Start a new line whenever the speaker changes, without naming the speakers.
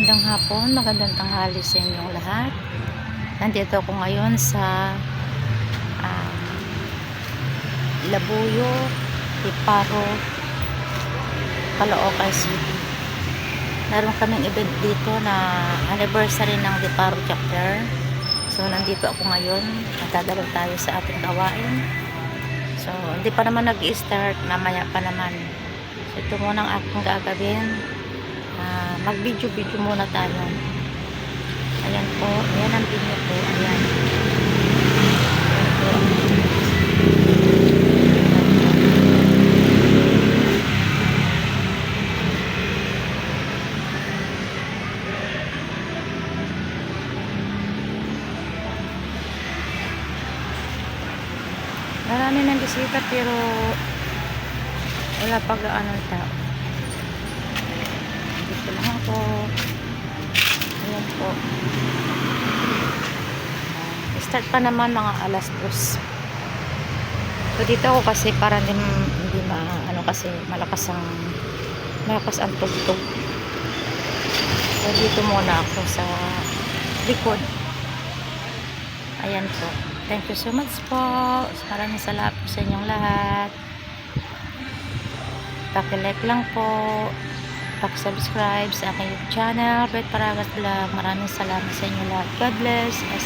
Magandang hapon, magandang tanghali sa inyong lahat. Nandito ako ngayon sa ah, Labuyo, Iparo, Caloocan City. Meron kaming event dito na anniversary ng Iparo chapter. So nandito ako ngayon, magdadalaw tayo sa ating gawain. So hindi pa naman nag-i-start, mamaya pa naman. So ito muna ang aking gagawin. Mag-video muna tayo. Ayan po, ayan ang video po, ayan. Marami ng bisita pero wala pag anong tao. Dito lang ako. Ayan po. Start pa naman mga alas 2. So dito ako kasi para hindi ano kasi malakas ang tugtog. So dito muna ako sa likod. Ayan po. Thank you so much po. Maraming salamat sa inyong lahat. Paki-like lang po. Paki-subscribe sa aking YouTube channel, Bet Paragas Vlog. Maraming salamat sa inyo lahat. God bless us